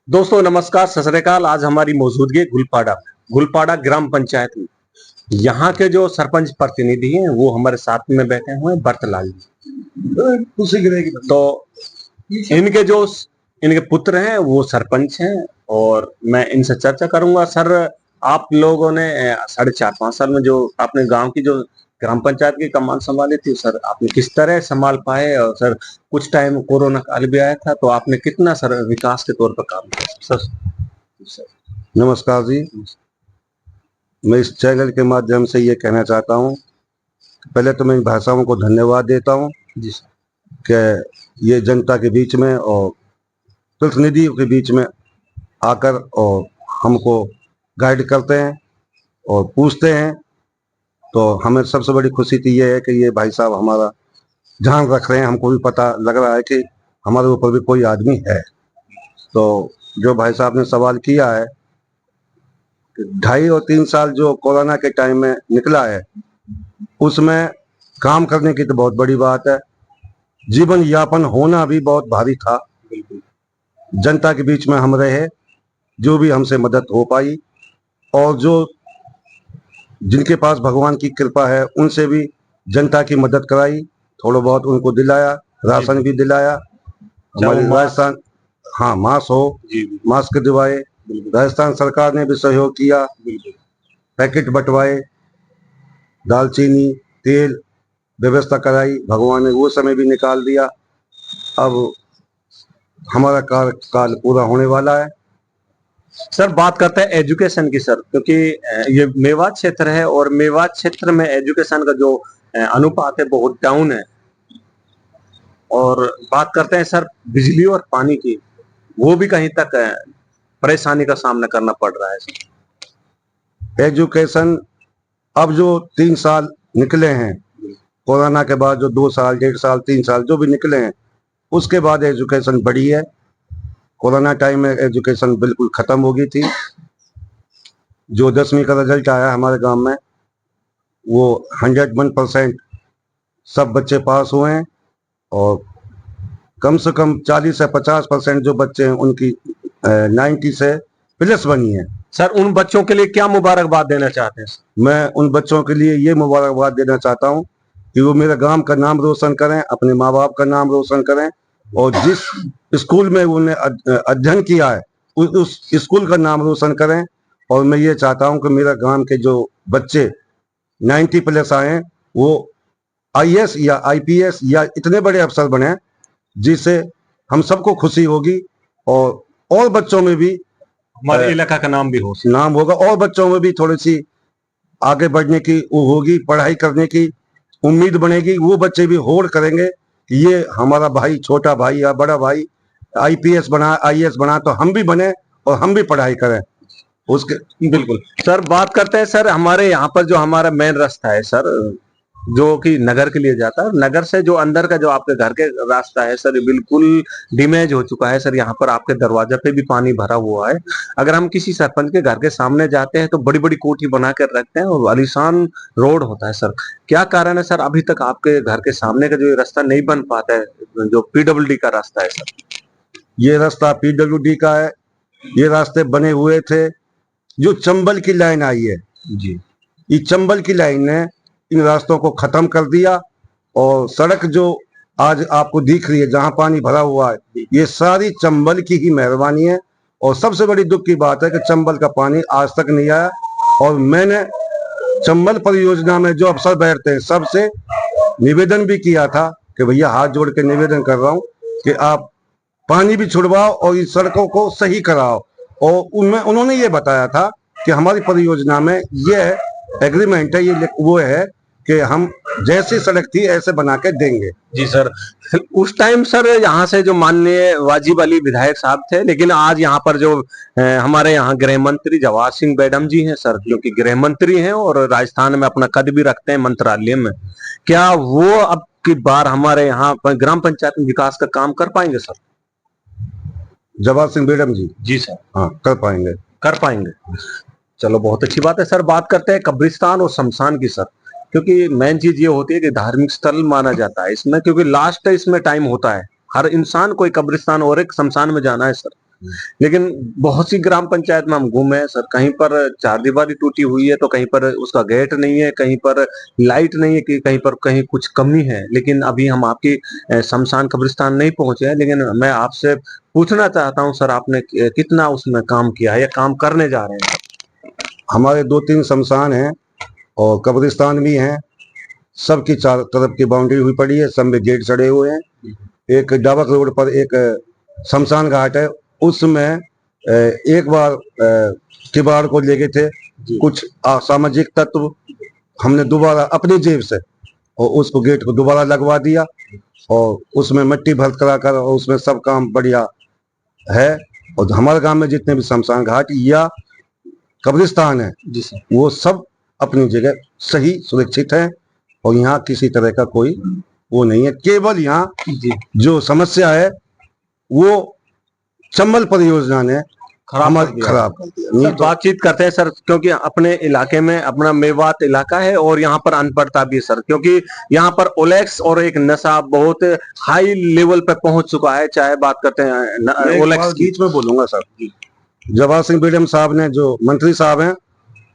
दोस्तों नमस्कार, सत श्री अकाल। आज हमारी मौजूदगी है गुलपाड़ा ग्राम पंचायत में। यहाँ के जो सरपंच प्रतिनिधि हैं वो हमारे साथ में बैठे हुए हैं, बरतलाल जी। तो इनके जो इनके पुत्र हैं वो सरपंच हैं और मैं इनसे चर्चा करूंगा। सर, आप लोगों ने 4.5-5 साल में जो आपने गांव की जो ग्राम पंचायत की कमान संभाली थी, सर आपने किस तरह संभाल पाए? और सर कुछ टाइम कोरोना काल भी आया था, तो आपने कितना सर विकास के तौर पर काम किया सर? नमस्कार जी। मैं इस चैनल के माध्यम से ये कहना चाहता हूँ, पहले तो मैं इन भाषाओं को धन्यवाद देता हूँ जी सर, कि ये जनता के बीच में और प्रतिनिधियों के बीच में आकर और हमको गाइड करते हैं और पूछते हैं। तो हमें सबसे बड़ी खुशी तो ये है कि ये भाई साहब हमारा ध्यान रख रहे हैं। हमको भी पता लग रहा है कि हमारे ऊपर भी कोई आदमी है। तो जो भाई साहब ने सवाल किया है, 2.5 और 3 साल जो कोरोना के टाइम में निकला है, उसमें काम करने की तो बहुत बड़ी बात है। जीवन यापन होना भी बहुत भारी था। जनता के बीच में हम रहे, जो भी हमसे मदद हो पाई, और जो जिनके पास भगवान की कृपा है उनसे भी जनता की मदद कराई, थोड़ा बहुत उनको दिलाया, राशन भी दिलाया। हमारे राजस्थान, हाँ, मास्क दिवाए, राजस्थान सरकार ने भी सहयोग किया, पैकेट बंटवाए, दालचीनी, तेल व्यवस्था कराई, भगवान ने वो समय भी निकाल दिया। अब हमारा कार्यकाल पूरा होने वाला है। सर बात करते हैं एजुकेशन की सर, क्योंकि ये मेवात क्षेत्र है और मेवात क्षेत्र में एजुकेशन का जो अनुपात है बहुत डाउन है। और बात करते हैं सर बिजली और पानी की, वो भी कहीं तक परेशानी का सामना करना पड़ रहा है सर। एजुकेशन अब जो 3 साल निकले हैं कोरोना के बाद, जो 2 साल, 1.5 साल, 3 साल जो भी निकले हैं, उसके बाद एजुकेशन बढ़ी है। कोरोना टाइम में एजुकेशन बिल्कुल खत्म हो गई थी। जो 10वीं का रिजल्ट आया हमारे गांव में, वो 101% सब बच्चे पास हुए हैं, और कम से कम 40 से 50% जो बच्चे हैं उनकी 90 से प्लस बनी है। सर उन बच्चों के लिए क्या मुबारकबाद देना चाहते हैं? मैं उन बच्चों के लिए ये मुबारकबाद देना चाहता हूँ कि वो मेरे गांव का नाम रोशन करें, अपने माँ बाप का नाम रोशन करें, और जिस स्कूल में उन्हें अध्ययन किया है उस स्कूल का नाम रोशन करें। और मैं ये चाहता हूँ कि मेरा गांव के जो बच्चे 90 प्लस आए, वो IAS या IPS या इतने बड़े अफसर बने जिससे हम सबको खुशी होगी, और बच्चों में भी हमारे इलाका का नाम भी नाम होगा, और बच्चों में भी थोड़ी सी आगे बढ़ने की वो होगी, पढ़ाई करने की उम्मीद बनेगी। वो बच्चे भी होड़ करेंगे कि ये हमारा भाई, छोटा भाई या बड़ा भाई IPS बना, IAS बना, तो हम भी बने और हम भी पढ़ाई करें उसके। बिल्कुल सर। बात करते हैं सर हमारे यहाँ पर जो हमारा मेन रास्ता है सर, जो कि नगर के लिए जाता है, नगर से जो अंदर का जो आपके घर के रास्ता है सर, बिल्कुल डैमेज हो चुका है सर। यहाँ पर आपके दरवाजे पे भी पानी भरा हुआ है। अगर हम किसी सरपंच के घर के सामने जाते हैं तो बड़ी बड़ी कोठी बना कर रखते हैं और आलीशान रोड होता है सर। क्या कारण है सर अभी तक आपके घर के सामने का जो ये रास्ता नहीं बन पाता है, जो PWD का रास्ता है सर? ये रास्ता PWD का है। ये रास्ते बने हुए थे, जो चंबल की लाइन आई है जी, ये चंबल की लाइन ने इन रास्तों को खत्म कर दिया। और सड़क जो आज आपको दिख रही है जहां पानी भरा हुआ है, ये सारी चंबल की ही मेहरबानी है। और सबसे बड़ी दुख की बात है कि चंबल का पानी आज तक नहीं आया। और मैंने चंबल परियोजना में जो अफसर बैठते हैं सबसे निवेदन भी किया था कि भैया हाथ जोड़ के निवेदन कर रहा हूं कि आप पानी भी छुड़वाओ और इस सड़कों को सही कराओ। और उनमें उन्होंने ये बताया था कि हमारी परियोजना में ये एग्रीमेंट है, ये वो है कि हम जैसी सड़क थी ऐसे बना के देंगे। जी सर। उस टाइम सर यहाँ से जो माननीय वाजिब अली विधायक साहब थे, लेकिन आज यहाँ पर जो हमारे यहाँ गृह मंत्री जवाहर सिंह मैडम जी हैं सर, जो कि गृह मंत्री हैं और राजस्थान में अपना कद भी रखते हैं मंत्रालय में, क्या वो अब की बार हमारे यहाँ पर ग्राम पंचायत में विकास का काम कर पाएंगे सर? जवाहर सिंह मैडम जी? जी सर। हाँ, कर पाएंगे, कर पाएंगे। चलो बहुत अच्छी बात है सर। बात करते हैं कब्रिस्तान और शमशान की सर, क्योंकि मेन चीज ये होती है कि धार्मिक स्थल माना जाता है इसमें, क्योंकि लास्ट इसमें टाइम होता है। हर इंसान को एक कब्रिस्तान और एक शमशान में जाना है सर। लेकिन बहुत सी ग्राम पंचायत में हम घूमे हैं सर, कहीं पर चारदीवारी टूटी हुई है तो कहीं पर उसका गेट नहीं है, कहीं पर लाइट नहीं है, कि कहीं पर कहीं कुछ कमी है। लेकिन अभी हम आपकी शमशान कब्रिस्तान नहीं पहुंचे हैं, लेकिन मैं आपसे पूछना चाहता हूं सर, आपने कितना उसमें काम किया है या काम करने जा रहे हैं? हमारे 2-3 शमशान हैं और कब्रिस्तान भी हैं। सबकी चार तरफ की बाउंड्री हुई पड़ी है, सब में गेट चढ़े हुए हैं। एक डाबक रोड पर एक शमशान घाट है, उसमें एक बार किबाड़ को ले गए थे कुछ असामाजिक तत्व, हमने दोबारा अपनी जेब से और उसको गेट को दोबारा लगवा दिया और उसमें मिट्टी भर कराकर और उसमें सब काम बढ़िया है। और हमारे गांव में जितने भी शमशान घाट या कब्रिस्तान है जी सर, वो सब अपनी जगह सही सुरक्षित है और यहाँ किसी तरह का कोई वो नहीं है। केवल यहाँ जो समस्या है वो चंबल परियोजना ने खराब कर दिया। सर बातचीत करते हैं सर, क्योंकि अपने इलाके में अपना मेवात इलाका है और यहाँ पर अनपढ़ता भी है सर, क्योंकि यहाँ पर ओलेक्स और एक नशा बहुत हाई लेवल पे पहुंच चुका है। चाहे बात करते हैं ओलेक्स की, बीच में बोलूंगा सर, जवाहर सिंह बेगम साहब ने, जो मंत्री साहब हैं,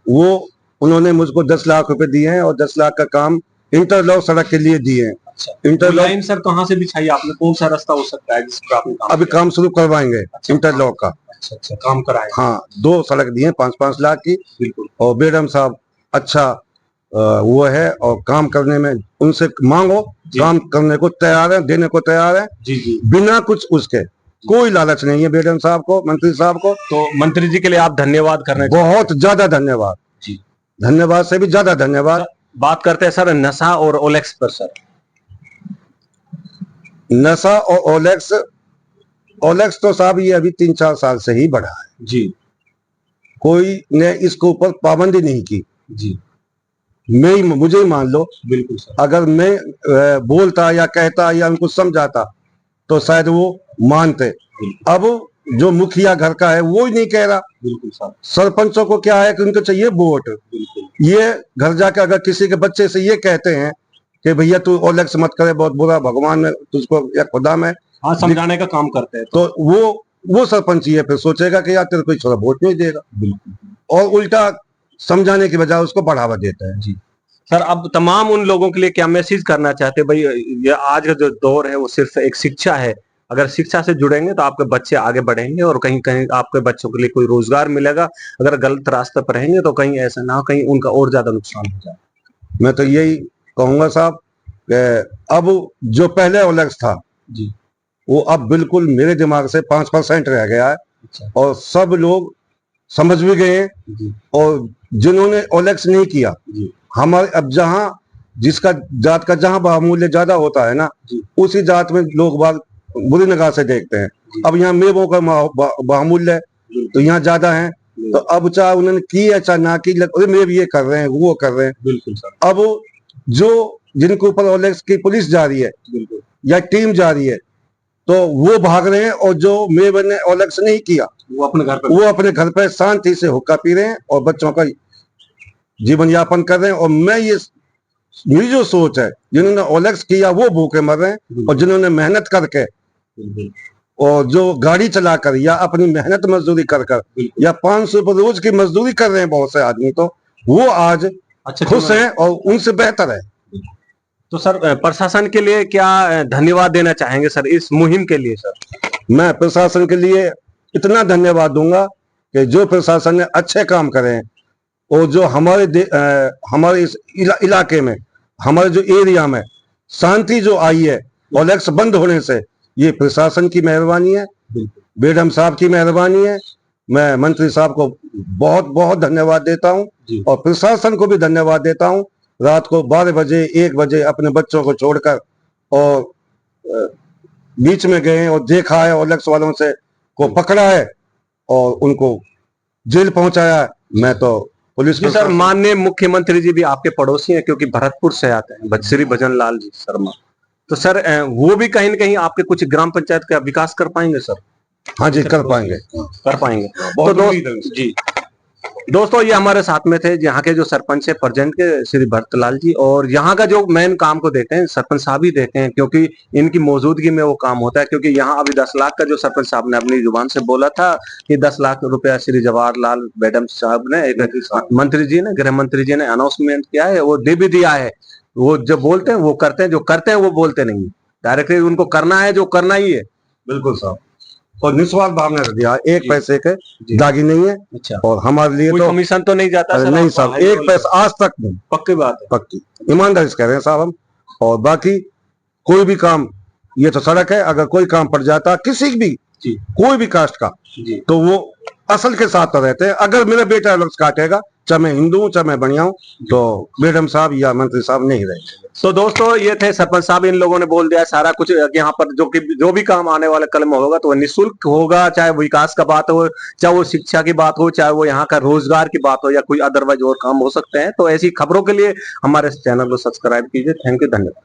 वो उन्होंने मुझको 10 लाख रुपए दिए हैं और 10 लाख का काम इंटरलॉक सड़क के लिए दिए हैं। इंटरलॉक लाइन सर कहाँ से बिछाई आपने? कौन सा रास्ता हो सकता है जिस पर आपने काम अभी काम शुरू करवाएंगे इंटरलॉक का। अच्छा काम कराए। हाँ, 2 सड़क दिए 5-5 लाख की। बिल्कुल। और बेगम साहब अच्छा वो है और काम करने में उनसे मांगो, काम करने को तैयार है, देने को तैयार है जी, बिना कुछ उसके। कोई लालच नहीं है बेगम साहब को, मंत्री साहब को। तो मंत्री जी के लिए आप धन्यवाद करना बहुत ज्यादा धन्यवाद जी, धन्यवाद से भी ज्यादा धन्यवाद। बात करते हैं सर नशा और ओलेक्स पर सर। नशा और ओलेक्स तो साहब ये अभी 3-4 साल से ही बढ़ा है जी, कोई ने इसके ऊपर पाबंदी नहीं की जी। मुझे ही मान लो, बिल्कुल सर, अगर मैं बोलता या कहता या उनको समझाता तो शायद वो मानते। अब जो मुखिया घर का है वो ही नहीं कह रहा। बिल्कुल सर, सरपंचों को क्या है कि उनको चाहिए वोट। ये घर जाके अगर किसी के बच्चे से ये कहते हैं कि भैया तू ओलेक्स मत करे, बहुत बुरा, भगवान में तुझको या खुदा में, हाँ समझाने का काम करते हैं, तो वो सरपंच ये फिर सोचेगा कि यार तेरे को छोड़ा वोट नहीं देगा। और उल्टा समझाने की बजाय उसको बढ़ावा देता है। जी सर, अब तमाम उन लोगों के लिए क्या मैसेज करना चाहते हैं? भाई ये आज का जो दौर है वो सिर्फ एक शिक्षा है, अगर शिक्षा से जुड़ेंगे तो आपके बच्चे आगे बढ़ेंगे और कहीं कहीं आपके बच्चों के लिए कोई रोजगार मिलेगा। अगर गलत रास्ते पर रहेंगे तो कहीं ऐसा ना हो कहीं उनका और ज्यादा नुकसान हो जाए। मैं तो यही कहूंगा साहब, अब जो पहले ओलेक्स था जी, वो अब बिल्कुल मेरे दिमाग से 5% रह गया है। अच्छा। और सब लोग समझ भी गए हैं और जिन्होंने ओलेक्स नहीं किया, हमारे अब जहाँ जिसका जात का जहाँ बहुमूल्य ज्यादा होता है ना, उसी जात में लोग बाग बुरी निगाह से देखते हैं। अब यहाँ मेवों का बहुमूल्य तो यहाँ ज्यादा है, तो अब चाहे उन्होंने की है चाहे ना की, मेव ये कर रहे हैं वो कर रहे हैं। बिल्कुल सर। अब जो जिनके ऊपर ओलेक्स की पुलिस जा रही है या टीम जा रही है तो वो भाग रहे हैं, और जो मेव ने ओलेक्स नहीं किया वो अपने घर पे शांति से हुक्का पी रहे हैं और बच्चों का जीवन यापन कर रहे हैं। और मेरी जो सोच है, जिन्होंने ओलेक्स किया वो भूखे मर रहे हैं, और जिन्होंने मेहनत करके और जो गाड़ी चलाकर या अपनी मेहनत मजदूरी कर या 500 रुपये रोज की मजदूरी कर रहे हैं बहुत से आदमी, तो वो आज खुश हैं और उनसे बेहतर है। तो सर प्रशासन के लिए क्या धन्यवाद देना चाहेंगे सर इस मुहिम के लिए? सर मैं प्रशासन के लिए इतना धन्यवाद दूंगा कि जो प्रशासन ने अच्छे काम करे हैं और जो हमारे इस इलाके में, हमारे जो एरिया में शांति जो आई है ओलेक्स बंद होने से, ये प्रशासन की मेहरबानी है, बेगम साहब की मेहरबानी है। मैं मंत्री साहब को बहुत बहुत धन्यवाद देता हूं और प्रशासन को भी धन्यवाद देता हूं। रात को 12 बजे 1 बजे अपने बच्चों को छोड़कर और बीच में गए और देखा है, ओलेक्स वालों से को पकड़ा है और उनको जेल पहुंचाया है। मैं तो पुलिस जी सर, माननीय मुख्यमंत्री जी भी आपके पड़ोसी हैं क्योंकि भरतपुर से आते हैं, श्री भजन लाल जी शर्मा। तो सर वो भी कहीं न कहीं आपके कुछ ग्राम पंचायत का विकास कर पाएंगे सर? हाँ जी, कर पाएंगे। तो जी दोस्तों ये हमारे साथ में थे यहाँ के जो सरपंच है प्रेजेंट के श्री भरतलाल जी, और यहाँ का जो मेन काम को देखते हैं सरपंच साहब ही देखते हैं, क्योंकि इनकी मौजूदगी में वो काम होता है। क्योंकि यहाँ अभी 10 लाख का जो सरपंच साहब ने अपनी जुबान से बोला था कि 10 लाख रुपया श्री जवाहरलाल मैडम साहब ने, एक मंत्री जी ने, गृह मंत्री जी ने अनाउंसमेंट किया है, वो दे भी दिया है। वो जो बोलते हैं वो करते हैं, जो करते हैं वो बोलते नहीं। डायरेक्टली उनको करना है, जो करना ही है। बिल्कुल साहब, और निस्वार्थ भावना से दिया, एक पैसे के दागी नहीं है। अच्छा, और हमारे लिए कोई तो कमीशन तो नहीं जाता सर? नहीं साहब, एक पैसा आज तक नहीं। पक्की बात है, पक्की ईमानदारी से कह रहे हैं साहब हम। और बाकी कोई भी काम, ये तो सड़क है, अगर कोई काम पड़ जाता किसी भी कोई भी कास्ट का जी, तो वो असल के साथ तो रहते हैं। अगर मेरा बेटा लफ्ज काटेगा, चाहे मैं हिंदू हूँ चाहे मैं बढ़िया हूँ, तो मैडम साहब या मंत्री साहब नहीं रहेंगे। तो दोस्तों ये थे सरपंच साहब, इन लोगों ने बोल दिया सारा कुछ यहाँ पर जो भी काम आने वाले कल में होगा तो वो निःशुल्क होगा। चाहे वो विकास का बात हो, चाहे वो शिक्षा की बात हो, चाहे वो यहाँ का रोजगार की बात हो, या कोई अदरवाइज और काम हो सकते हैं। तो ऐसी खबरों के लिए हमारे चैनल को सब्सक्राइब कीजिए। थैंक यू, धन्यवाद।